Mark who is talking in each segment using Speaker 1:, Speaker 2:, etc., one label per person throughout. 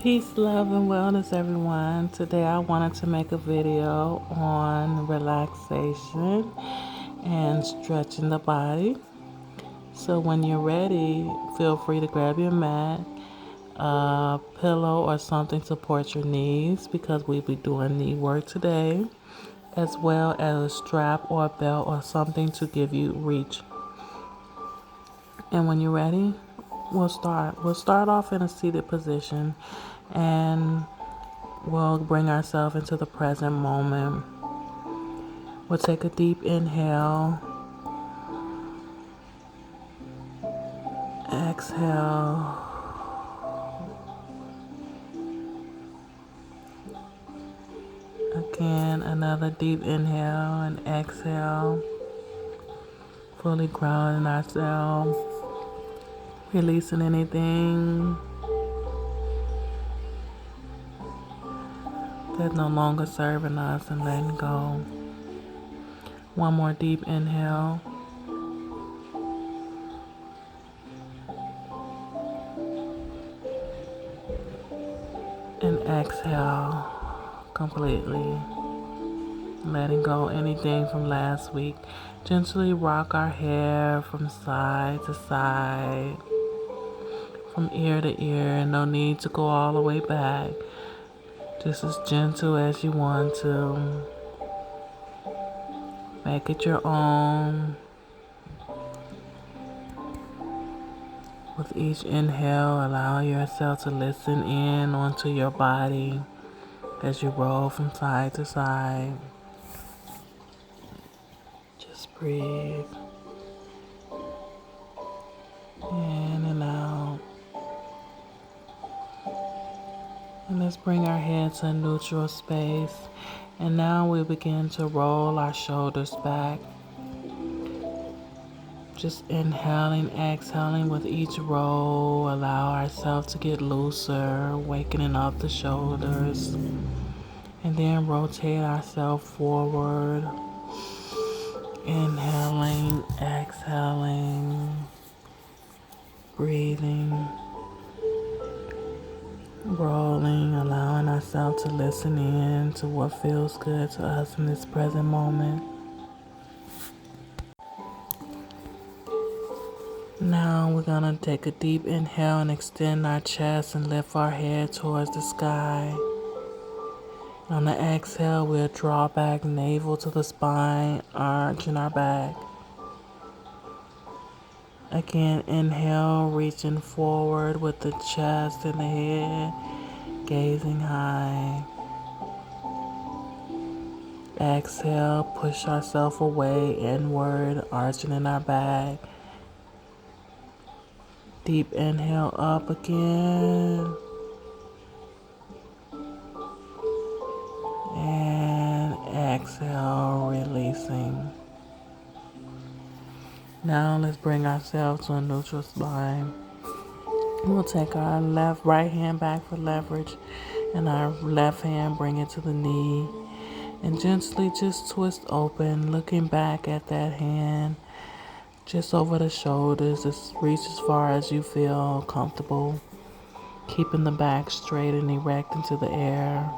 Speaker 1: Peace, love, and wellness, everyone. Today I wanted to make a video on relaxation and stretching the body. So when you're ready, feel free to grab your mat, a pillow, or something to support your knees because we'll be doing knee work today, as well as a strap or a belt or something to give you reach. And when you're ready, we'll start. We'll start off in a seated position and we'll bring ourselves into the present moment. We'll take a deep inhale, exhale, again another deep inhale and exhale, fully grounding ourselves, releasing anything that's no longer serving us and letting go. One more deep inhale. And exhale completely. Letting go anything from last week. Gently rock our hair from side to side, from ear to ear. No need to go all the way back. Just as gentle as you want to. Make it your own. With each inhale, allow yourself to listen in onto your body as you roll from side to side. Just breathe in and out. And let's bring our head to a neutral space. And now we begin to roll our shoulders back. Just inhaling, exhaling with each roll. Allow ourselves to get looser, awakening up the shoulders. And then rotate ourselves forward. Inhaling, exhaling, breathing, rolling, allowing ourselves to listen in to what feels good to us in this present moment. Now we're going to take a deep inhale and extend our chest and lift our head towards the sky. On the exhale, we'll draw back navel to the spine, arching our back. Again, inhale, reaching forward with the chest and the head, gazing high. Exhale, push ourselves away, inward, arching in our back. Deep inhale, up again. And exhale, releasing. Now let's bring ourselves to a neutral spine. We'll take our right hand back for leverage and our left hand bring it to the knee. And gently just twist open, looking back at that hand. Just over the shoulders, just reach as far as you feel comfortable. Keeping the back straight and erect into the air.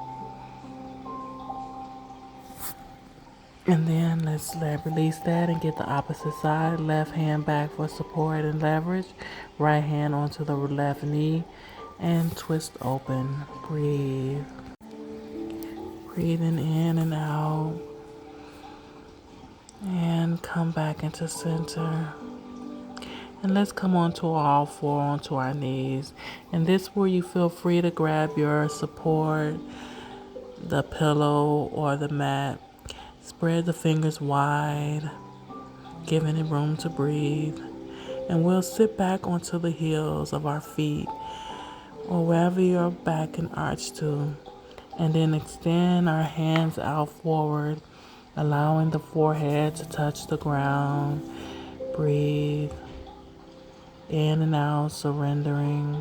Speaker 1: And then let's release that and get the opposite side. Left hand back for support and leverage. Right hand onto the left knee and twist open. Breathe. Breathing in and out. And come back into center. And let's come onto all four, onto our knees. And this where you feel free to grab your support, the pillow or the mat. Spread the fingers wide, giving it room to breathe. And we'll sit back onto the heels of our feet or wherever your back can arch to. And then extend our hands out forward, allowing the forehead to touch the ground. Breathe in and out, surrendering.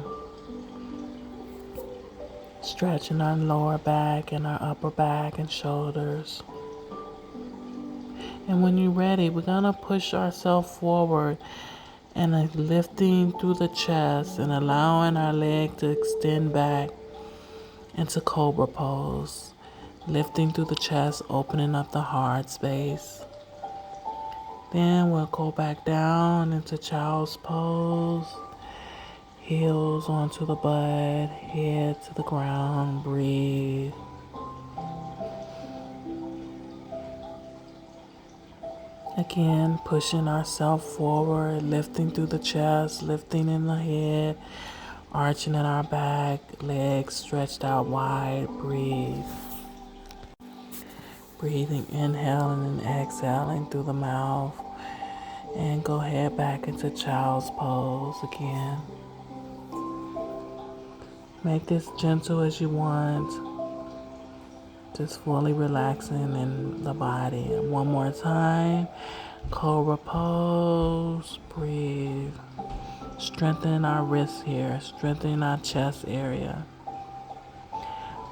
Speaker 1: Stretching our lower back and our upper back and shoulders. And when you're ready, we're going to push ourselves forward and lifting through the chest and allowing our leg to extend back. into cobra pose, lifting through the chest, opening up the heart space. Then we'll go back down into child's pose, heels onto the butt, head to the ground, breathe. Again, pushing ourselves forward, lifting through the chest, lifting in the head, arching in our back, legs stretched out wide, breathe. Breathing, inhaling and exhaling through the mouth. And go head back into child's pose again. Make this gentle as you want. Just fully relaxing in the body. One more time. Cobra pose. Breathe. Strengthen our wrists here. Strengthen our chest area.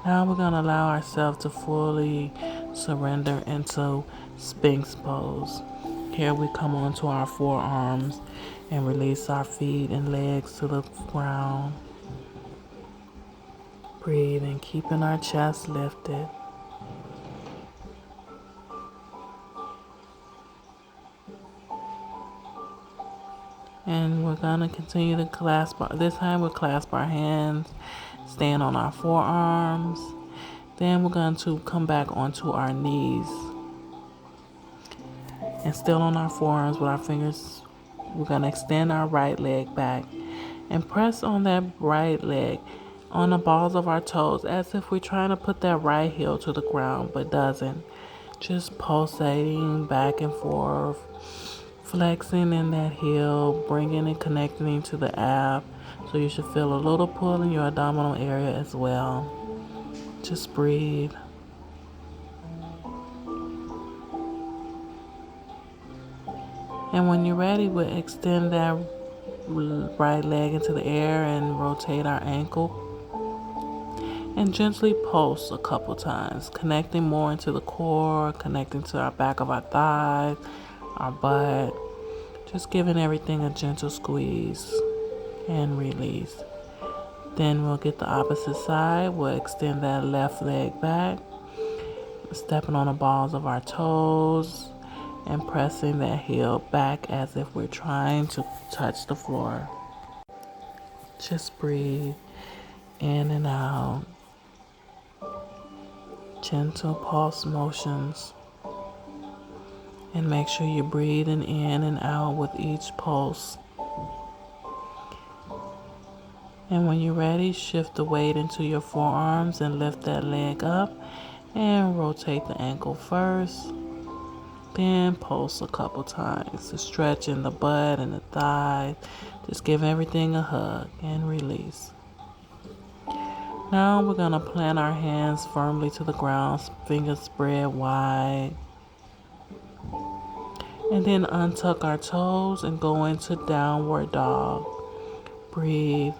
Speaker 1: Now we're going to allow ourselves to fully surrender into Sphinx pose. Here we come onto our forearms and release our feet and legs to the ground. Breathing, keeping our chest lifted. And we're going to continue to this time we'll clasp our hands, stand on our forearms. Then we're going to come back onto our knees. And still on our forearms with our fingers, we're going to extend our right leg back and press on that right leg on the balls of our toes as if we're trying to put that right heel to the ground, but doesn't. Just pulsating back and forth, flexing in that heel, bringing and connecting to the ab. So you should feel a little pull in your abdominal area as well. Just breathe. And when you're ready, we'll extend that right leg into the air and rotate our ankle. And gently pulse a couple times, connecting more into the core, connecting to our back of our thighs, our butt. Just giving everything a gentle squeeze and release. Then we'll get the opposite side. We'll extend that left leg back, stepping on the balls of our toes and pressing that heel back as if we're trying to touch the floor. Just breathe in and out. Gentle pulse motions. And make sure you're breathing in and out with each pulse. And when you're ready, shift the weight into your forearms and lift that leg up and rotate the ankle first. Then pulse a couple times to stretch in the butt and the thighs. Just give everything a hug and release. Now we're going to plant our hands firmly to the ground, fingers spread wide. And then untuck our toes and go into downward dog. Breathe.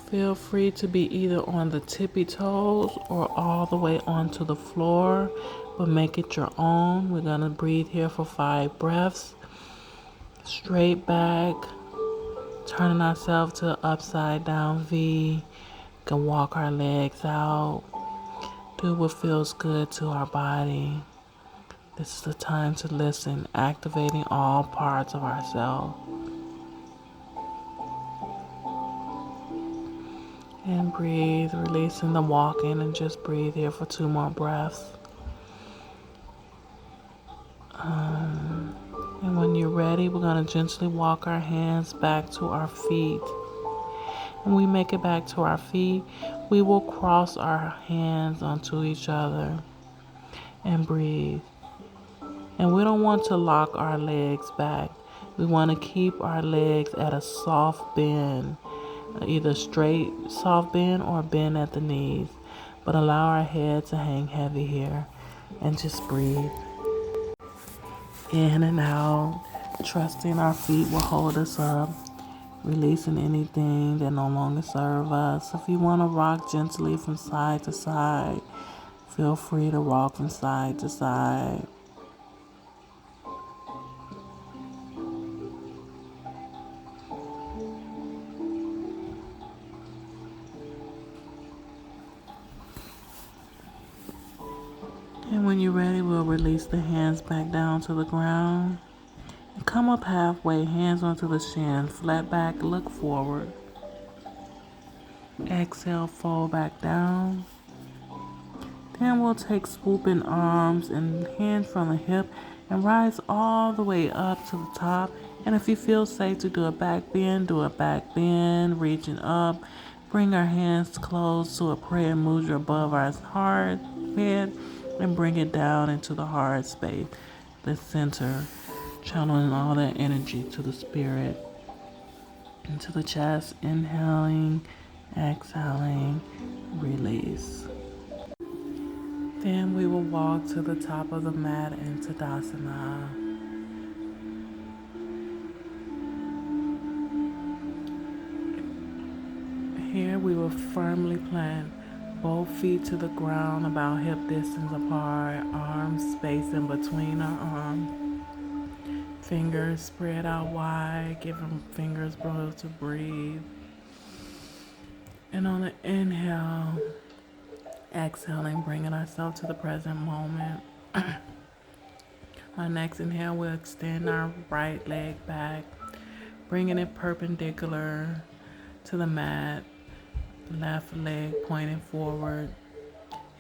Speaker 1: Feel free to be either on the tippy toes or all the way onto the floor, but make it your own. We're going to breathe here for 5 breaths. Straight back, turning ourselves to upside down V. You can walk our legs out. Do what feels good to our body. This is the time to listen, activating all parts of ourselves. And breathe, releasing the walking, and just breathe here for 2 more breaths. And when you're ready, we're going to gently walk our hands back to our feet. When we make it back to our feet, we will cross our hands onto each other and breathe. And we don't want to lock our legs back. We want to keep our legs at a soft bend. Either straight soft bend or bend at the knees, but allow our head to hang heavy here and just breathe in and out, trusting our feet will hold us up, releasing anything that no longer serves us. If you want to rock gently from side to side, feel free to rock from side to side. And when you're ready, we'll release the hands back down to the ground. And come up halfway, hands onto the shin, flat back, look forward. Exhale, fold back down. Then we'll take swooping arms and hands from the hip and rise all the way up to the top. And if you feel safe to do a back bend, do a back bend, reaching up. Bring our hands close to a prayer mudra above our heart, head, and bring it down into the heart space, the center, channeling all that energy to the spirit, into the chest, inhaling, exhaling, release. Then we will walk to the top of the mat into Tadasana. Here we will firmly plant both feet to the ground about hip distance apart, arms spaced in between our arms. Fingers spread out wide, giving fingers room to breathe. And on the inhale, exhaling, bringing ourselves to the present moment. Our next inhale, we'll extend our right leg back, bringing it perpendicular to the mat. Left leg pointing forward,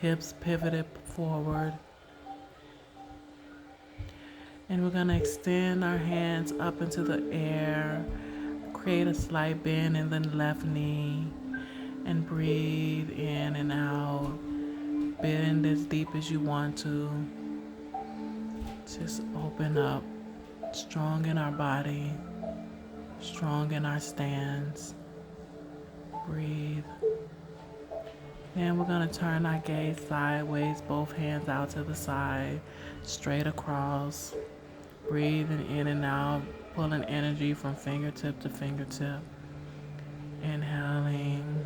Speaker 1: hips pivoted forward. And we're going to extend our hands up into the air, create a slight bend in the left knee, and breathe in and out. Bend as deep as you want to. Just open up, strong in our body, strong in our stance. Breathe. And we're going to turn our gaze sideways, both hands out to the side, straight across. Breathing in and out, pulling energy from fingertip to fingertip. Inhaling.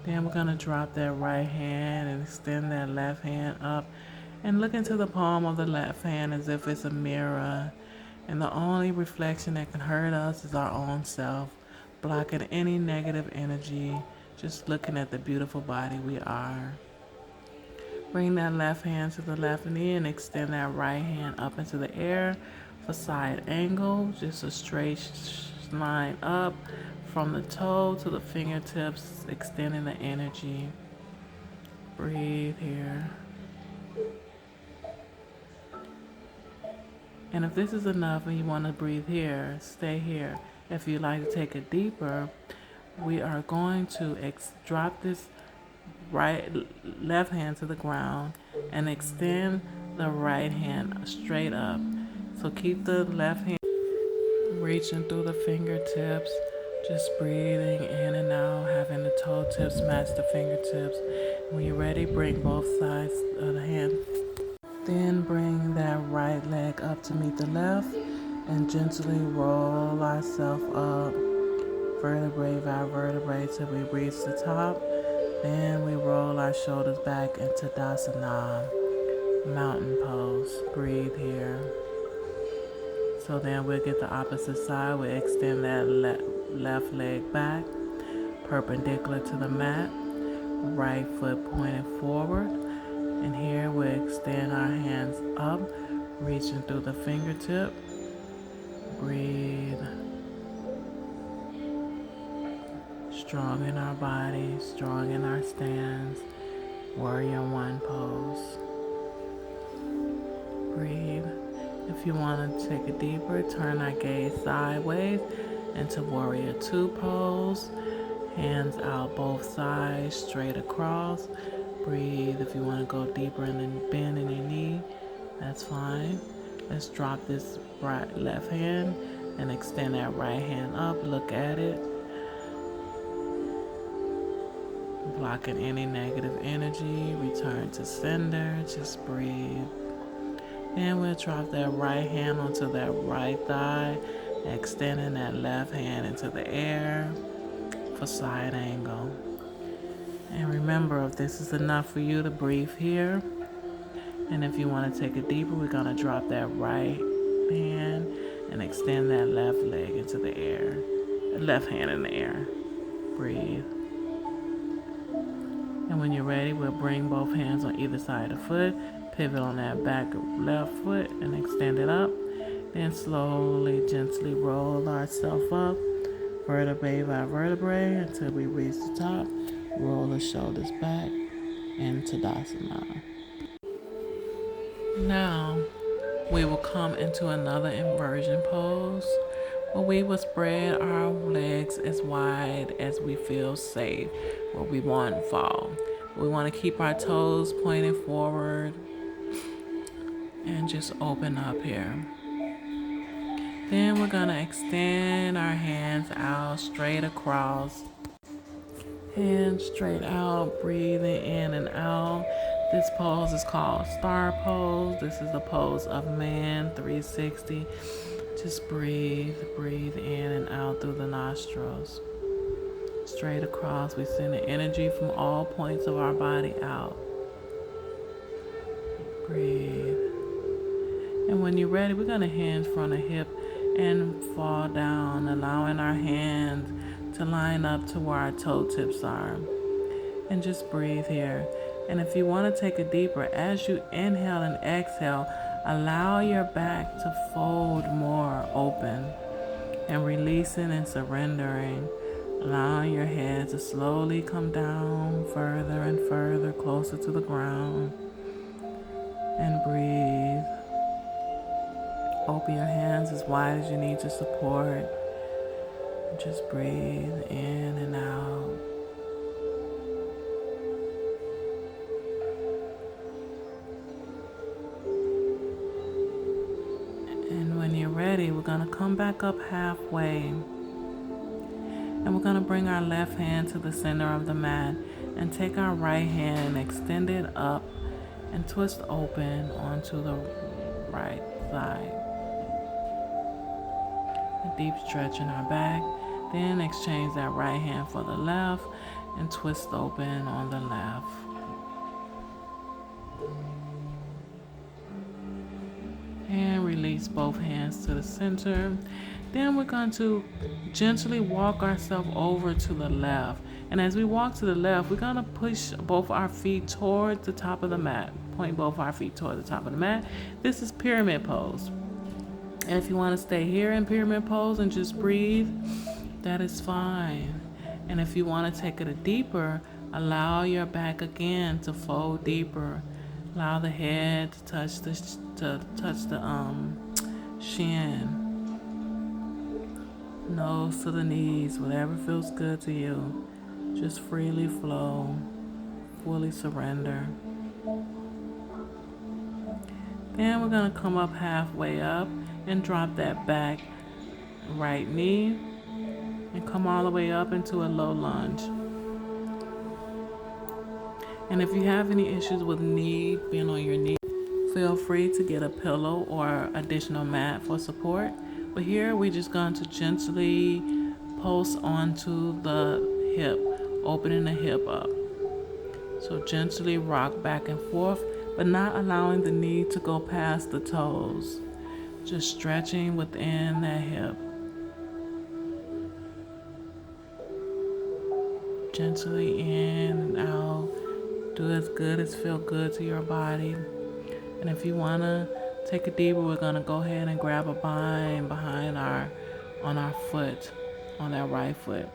Speaker 1: Then we're going to drop that right hand and extend that left hand up and look into the palm of the left hand as if it's a mirror. And the only reflection that can hurt us is our own self, blocking any negative energy, just looking at the beautiful body we are. Bring that left hand to the left knee and extend that right hand up into the air for side angle, just a straight line up from the toe to the fingertips, extending the energy. Breathe here. And if this is enough and you want to breathe here, stay here. If you'd like to take it deeper, we are going to drop this left hand to the ground and extend the right hand straight up. So keep the left hand reaching through the fingertips, just breathing in and out, having the toe tips match the fingertips. When you're ready, bring both sides of the hand. Then bring that right leg up to meet the left and gently roll ourselves up, vertebrae by vertebrae, till we reach the top. Then we roll our shoulders back into Tadasana, mountain pose. Breathe here. So then we'll get the opposite side. We extend that left leg back, perpendicular to the mat, right foot pointed forward. And here we extend our hands up, reaching through the fingertip. Breathe. Strong in our body, strong in our stance. Warrior One pose. Breathe. If you want to take it deeper, turn our gaze sideways into Warrior Two pose. Hands out both sides, straight across. Breathe. If you want to go deeper and then bend in your knee, that's fine. Let's drop this left hand and extend that right hand up. Look at it. Blocking any negative energy. Return to sender. Just breathe. Then we'll drop that right hand onto that right thigh, extending that left hand into the air for side angle. And remember, if this is enough for you to breathe here, and if you want to take it deeper, we're going to drop that right hand and extend that left leg into the air. Left hand in the air. Breathe. And when you're ready, we'll bring both hands on either side of the foot, pivot on that back left foot and extend it up. Then slowly, gently roll ourselves up, vertebrae by vertebrae, until we reach the top. Roll the shoulders back into Tadasana. Now, we will come into another inversion pose where we will spread our legs as wide as we feel safe, where we won't fall. We want to keep our toes pointed forward and just open up here. Then we're going to extend our hands out straight across. Hands straight out, breathing in and out. This pose is called Star Pose. This is the pose of Man 360. Just breathe in and out through the nostrils. Straight across, we send the energy from all points of our body out. Breathe. And when you're ready, we're going to hands from the hip and fall down, allowing our hands to line up to where our toe tips are. And just breathe here. And if you want to take it deeper, as you inhale and exhale, allow your back to fold more open and releasing and surrendering, allowing your head to slowly come down further and further, closer to the ground. And breathe. Open your hands as wide as you need to support. Just breathe in and out. And when you're ready, we're going to come back up halfway. And we're going to bring our left hand to the center of the mat and take our right hand and extend it up and twist open onto the right side. A deep stretch in our back. Then exchange that right hand for the left and twist open on the left. And release both hands to the center. Then we're going to gently walk ourselves over to the left. And as we walk to the left, we're going to push both our feet toward the top of the mat. Point both our feet toward the top of the mat. This is pyramid pose. And if you want to stay here in pyramid pose and just breathe, that is fine. And if you want to take it deeper, allow your back again to fold deeper. Allow the head to touch the shin. Nose to the knees, whatever feels good to you. Just freely flow, fully surrender. Then we're going to come up halfway up and drop that back right knee and come all the way up into a low lunge. And if you have any issues with being on your knee, feel free to get a pillow or additional mat for support. But here we're just going to gently pulse onto the hip, opening the hip up. So gently rock back and forth, but not allowing the knee to go past the toes. Just stretching within that hip. Gently in and out. Do as good as feel good to your body. And if you want to take it deeper, we're going to go ahead and grab a bind on our foot, on that right foot.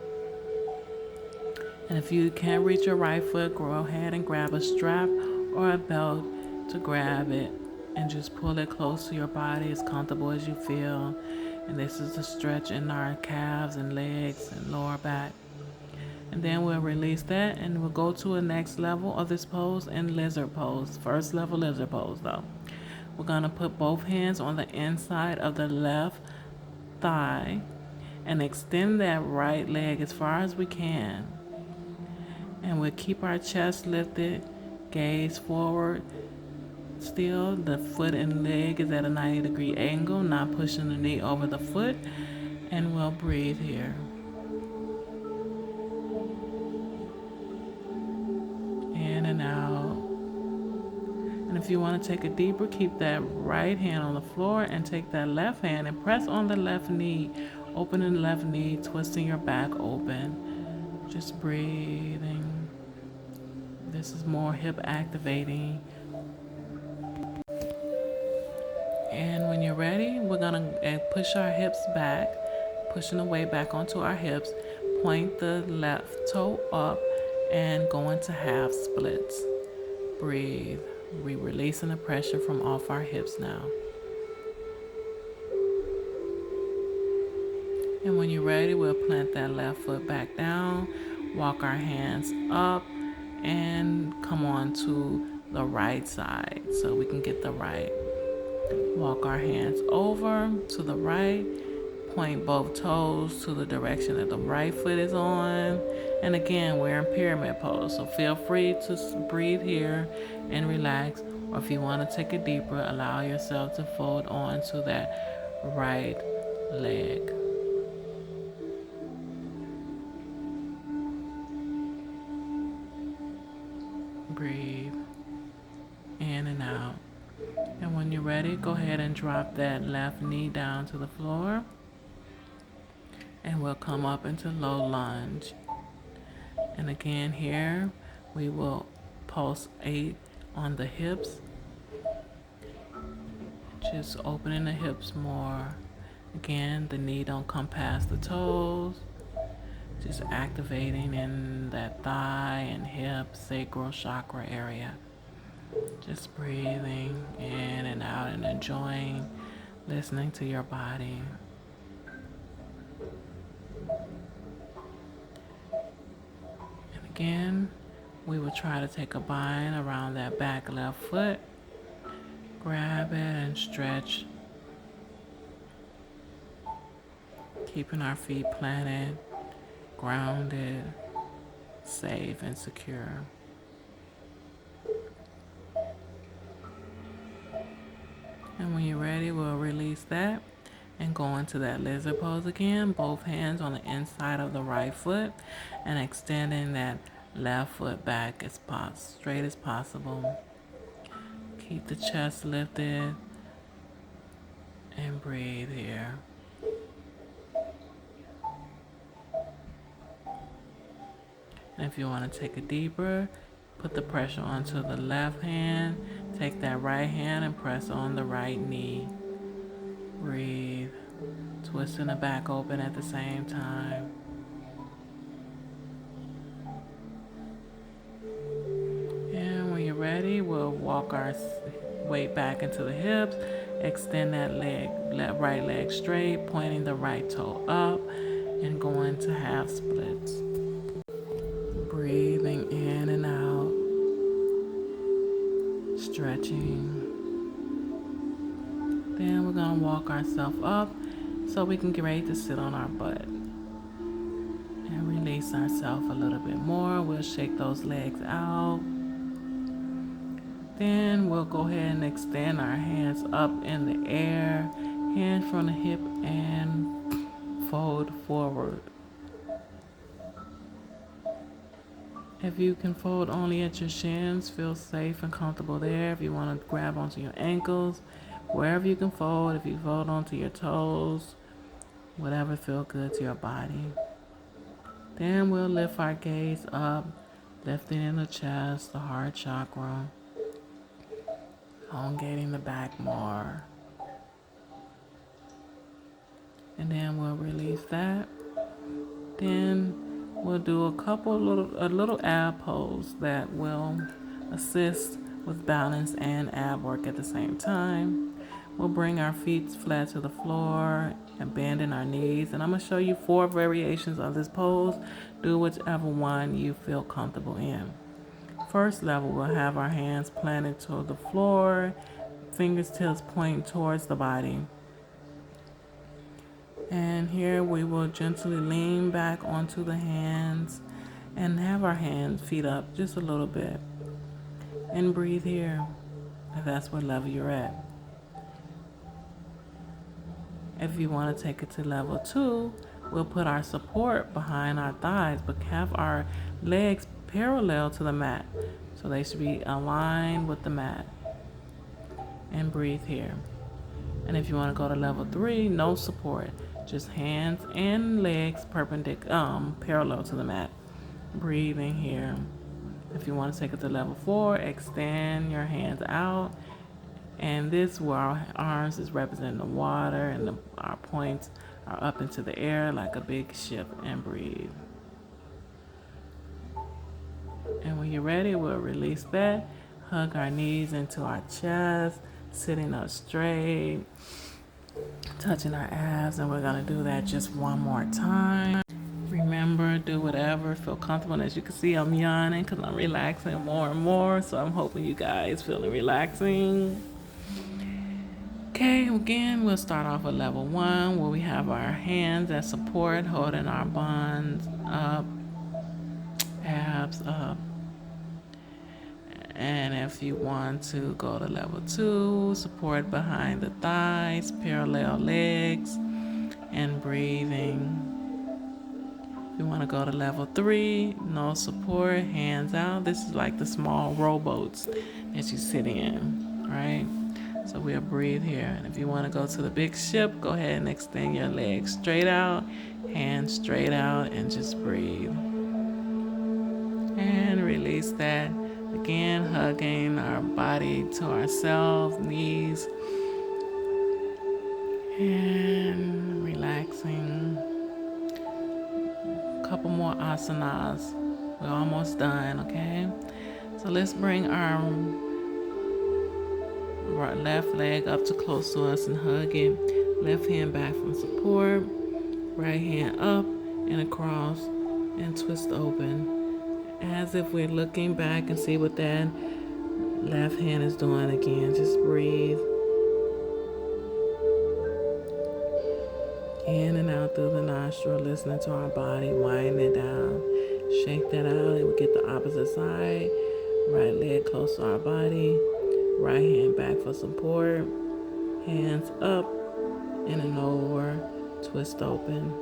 Speaker 1: And if you can't reach your right foot, go ahead and grab a strap or a belt to grab it and just pull it close to your body as comfortable as you feel. And this is the stretch in our calves and legs and lower back. And then we'll release that and we'll go to a next level of this pose in lizard pose. First level lizard pose though. We're going to put both hands on the inside of the left thigh and extend that right leg as far as we can. And we'll keep our chest lifted, gaze forward. Still, the foot and leg is at a 90-degree angle, not pushing the knee over the foot. And we'll breathe here. In and out. And if you want to take it deeper, keep that right hand on the floor and take that left hand and press on the left knee, opening the left knee, twisting your back open. Just breathing This is more hip activating. And when you're ready, we're gonna push our hips back, pushing the weight back onto our hips. Point the left toe up and go into half splits. Breathe. We're releasing the pressure from off our hips now. And when you're ready, we'll plant that left foot back down, walk our hands up, and come on to the right side so we can get the right. Walk our hands over to the right, point both toes to the direction that the right foot is on. And again, we're in pyramid pose, so feel free to breathe here and relax. Or if you want to take it deeper, allow yourself to fold on to that right leg. Breathe in and out. And when you're ready, go ahead and drop that left knee down to the floor. And we'll come up into low lunge. And again here, we will pulse 8 on the hips. Just opening the hips more. Again, the knee don't come past the toes. Just activating in that thigh and hip, sacral chakra area. Just breathing in and out and enjoying listening to your body. And again, we will try to take a bind around that back left foot. Grab it and stretch. Keeping our feet planted, grounded, safe, and secure. And when you're ready, we'll release that and go into that lizard pose again. Both hands on the inside of the right foot and extending that left foot back as straight as possible. Keep the chest lifted and breathe here. And if you want to take it deeper, put the pressure onto the left hand. Take that right hand and press on the right knee. Breathe. Twisting the back open at the same time. And when you're ready, we'll walk our weight back into the hips. Extend that right leg straight, pointing the right toe up and going to half splits. Breathing in and out, stretching. Then we're going to walk ourselves up so we can get ready to sit on our butt. And release ourselves a little bit more. We'll shake those legs out. Then we'll go ahead and extend our hands up in the air, hands from the hip and fold forward. If you can fold only at your shins, feel safe and comfortable there. If you want to grab onto your ankles, wherever you can fold. If you fold onto your toes, whatever feels good to your body. Then we'll lift our gaze up, lifting in the chest, the heart chakra, elongating the back more. And then we'll release that. Then we'll do a little ab pose that will assist with balance and ab work at the same time. We'll bring our feet flat to the floor and bending our knees. And I'm going to show you 4 variations of this pose. Do whichever one you feel comfortable in. First level, we'll have our hands planted to the floor, fingertips pointing towards the body. And here we will gently lean back onto the hands and have our feet up just a little bit. And breathe here, if that's what level you're at. If you want to take it to level 2, we'll put our support behind our thighs, but have our legs parallel to the mat. So they should be aligned with the mat. And breathe here. And if you want to go to level 3, no support. Just hands and legs parallel to the mat. Breathing here. If you want to take it to level 4, extend your hands out. And this where our arms is representing the water and our points are up into the air like a big ship, and breathe. And when you're ready, we'll release that. Hug our knees into our chest, sitting up straight, touching our abs, and we're gonna do that just one more time. Remember, do whatever, feel comfortable. And as you can see, I'm yawning because I'm relaxing more and more. So I'm hoping you guys feeling relaxing. Okay, again, we'll start off with level 1 where we have our hands as support, holding our buns up, abs up. And if you want to go to level 2, support behind the thighs, parallel legs, and breathing. If you want to go to level 3, no support, hands out. This is like the small rowboats that you sit in, right? So we'll breathe here. And if you want to go to the big ship, go ahead and extend your legs straight out, hands straight out, and just breathe. And release that. Again, hugging our body to ourselves, knees, and relaxing. A couple more asanas. We're almost done, okay? So let's bring our left leg up to close to us and hug it. Left hand back from support. Right hand up and across and twist open. As if we're looking back and see what that left hand is doing again. Just breathe. In and out through the nostril, listening to our body, wind it down. Shake that out, and we get the opposite side. Right leg close to our body. Right hand back for support. Hands up, in and over, twist open.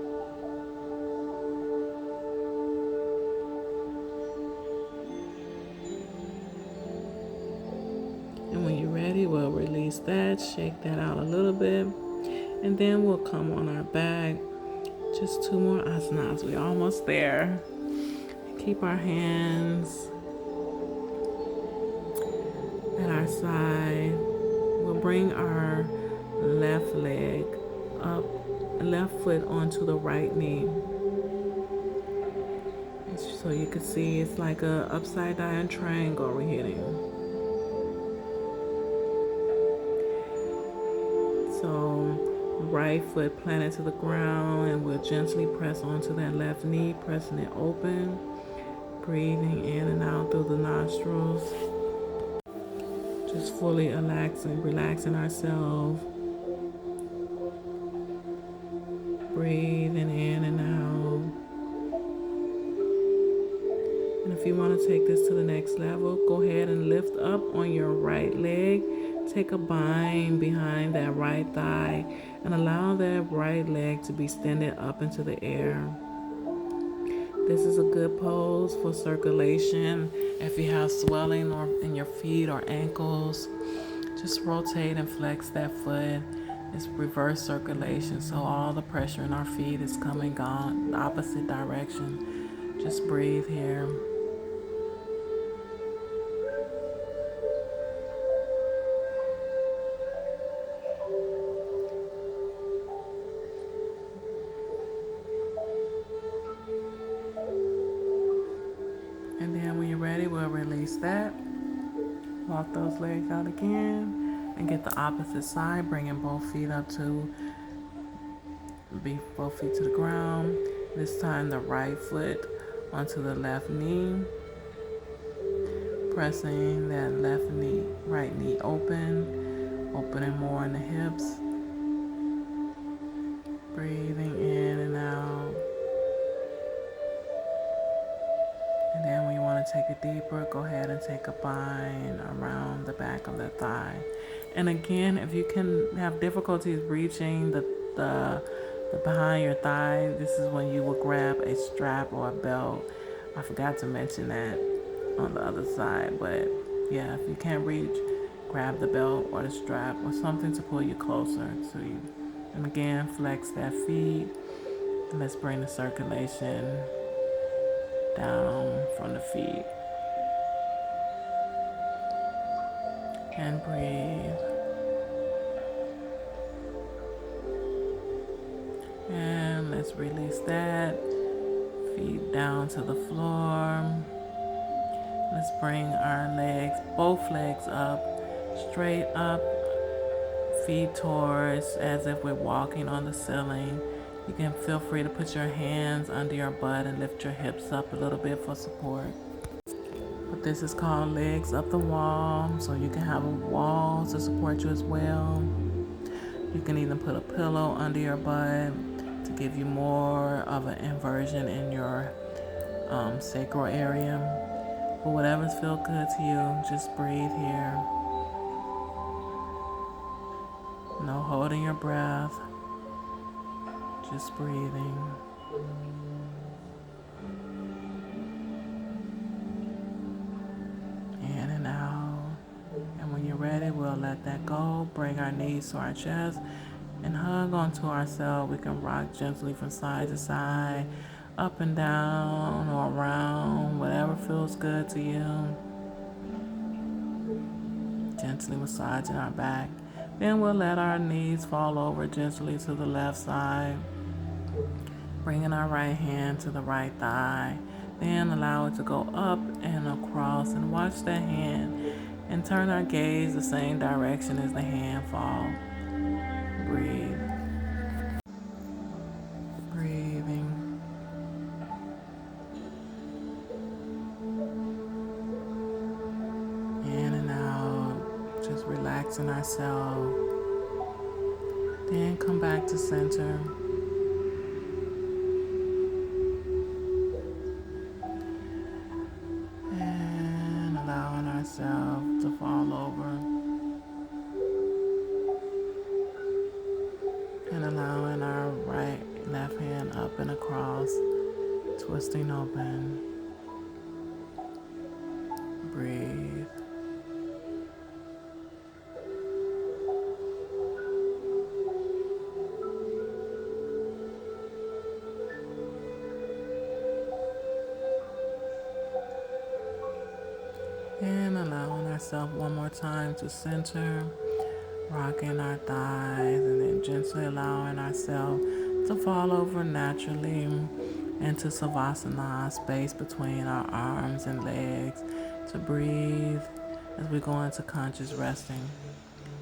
Speaker 1: And when you're ready, we'll release that, shake that out a little bit. And then we'll come on our back. Just 2 more asanas. We're almost there. Keep our hands at our side. We'll bring our left leg up, left foot onto the right knee. So you can see it's like a upside down triangle we're hitting. So right foot planted to the ground, and we'll gently press onto that left knee, pressing it open, breathing in and out through the nostrils, just fully relaxing ourselves, breathing in and out. And if you want to take this to the next level, go ahead and lift up on your right leg. Take a bind behind that right thigh and allow that right leg to be extended up into the air. This is a good pose for circulation. If you have swelling or in your feet or ankles, just rotate and flex that foot. It's reverse circulation, so all the pressure in our feet is coming gone the opposite direction. Just breathe here. And then when you're ready, we'll release that. Walk those legs out again and get the opposite side, bringing both feet up to both feet to the ground. This time the right foot onto the left knee, pressing that right knee opening more in the hips, breathing in and out. And then when you want to take it deeper, go ahead and take a bind around the back of the thigh. And again, if you can have difficulties reaching the behind your thigh, this is when you will grab a strap or a belt. I forgot to mention that on the other side, but yeah, if you can't reach, grab the belt or the strap or something to pull you closer to you. And again, flex that feet. And let's bring the circulation down from the feet. and breathe. And let's release that. Feet down to the floor. Let's bring our legs, both legs up, straight up, feet towards as if we're walking on the ceiling. You can feel free to put your hands under your butt and lift your hips up a little bit for support. But this is called legs up the wall, so you can have a wall to support you as well. You can even put a pillow under your butt to give you more of an inversion in your sacral area. But whatever's feel good to you, just breathe here. No holding your breath, just breathing. In and out. And when you're ready, we'll let that go. Bring our knees to our chest and hug onto ourselves. We can rock gently from side to side, up and down or around, whatever feels good to you. Gently massaging our back. Then we'll let our knees fall over gently to the left side. Bringing our right hand to the right thigh. Then allow it to go up and across and watch that hand and turn our gaze the same direction as the hand fall. Breathe. Breathing. In and out. Just relaxing ourselves. Then come back to center. And allowing ourselves to fall over. And allowing our left hand up and across, twisting open. Breathe. And allowing ourselves one more time to center, rocking our thighs, and then gently allowing ourselves to fall over naturally into Savasana, space between our arms and legs, to breathe as we go into conscious resting.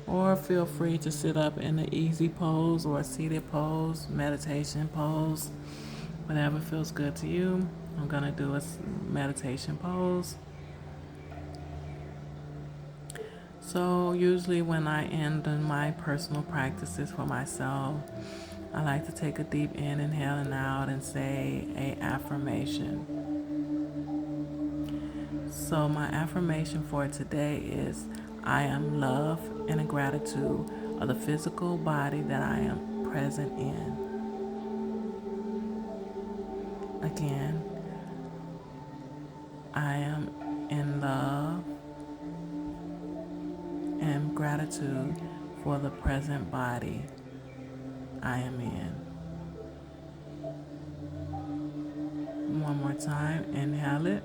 Speaker 1: Or feel free to sit up in an easy pose or a seated pose, meditation pose, whatever feels good to you. I'm going to do a meditation pose. So usually when I end my personal practices for myself, I like to take a deep inhale and out and say an affirmation. So my affirmation for today is, I am love and gratitude of the physical body that I am present in. Again, I am in love and gratitude for the present body I am in. One more time, inhale it.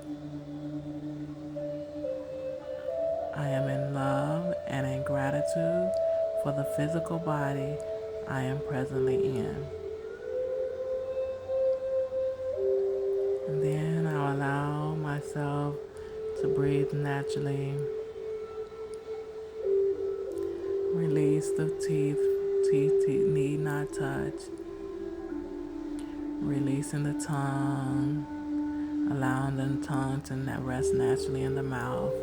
Speaker 1: I am in love and in gratitude for the physical body I am presently in. And then I'll allow myself to breathe naturally. Release the teeth. Teeth need not touch. Releasing the tongue. Allowing the tongue to rest naturally in the mouth.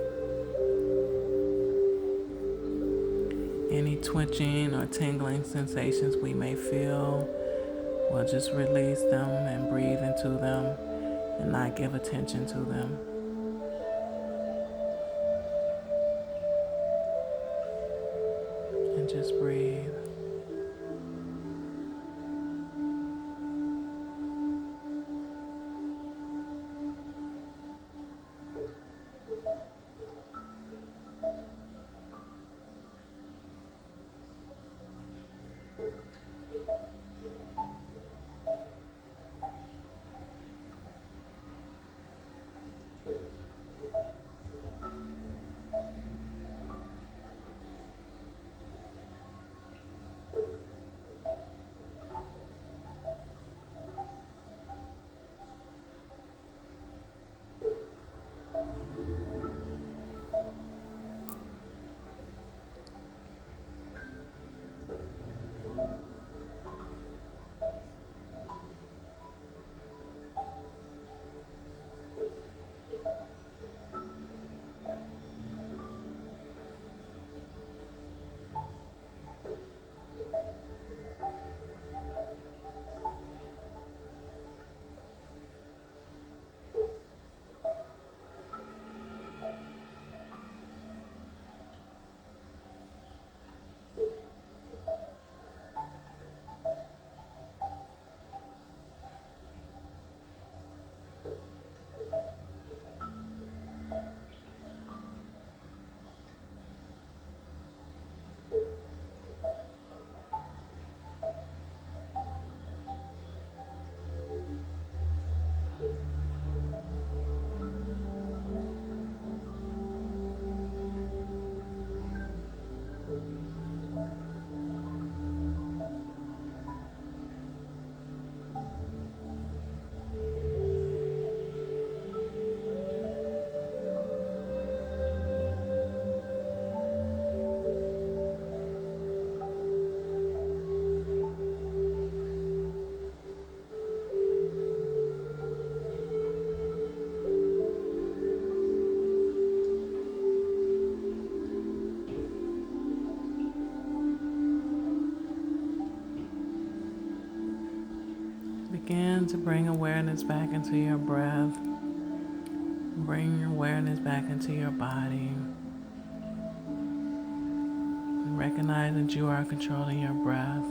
Speaker 1: Any twitching or tingling sensations we may feel, we'll just release them and breathe into them and not give attention to them. And just breathe. begin to bring awareness back into your breath. Bring your awareness back into your body. Recognize that you are controlling your breath.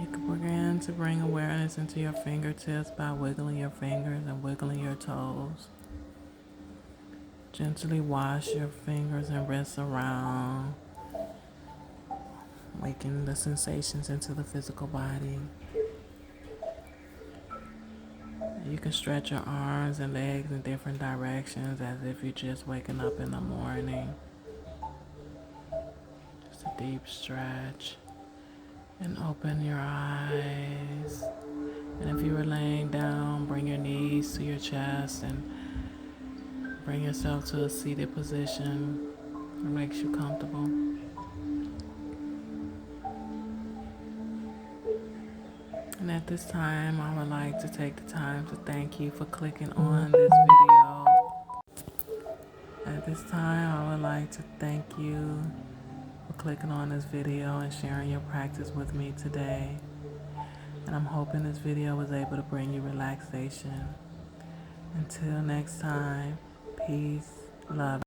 Speaker 1: You can begin to bring awareness into your fingertips by wiggling your fingers and wiggling your toes. Gently wash your fingers and wrists around, waking the sensations into the physical body. You can stretch your arms and legs in different directions as if you're just waking up in the morning. Just a deep stretch. And open your eyes. And if you were laying down, bring your knees to your chest and bring yourself to a seated position that makes you comfortable. And at this time, I would like to take the time to thank you for clicking on this video. At this time, I would like to thank you for clicking on this video and sharing your practice with me today. And I'm hoping this video was able to bring you relaxation. Until next time, peace, love.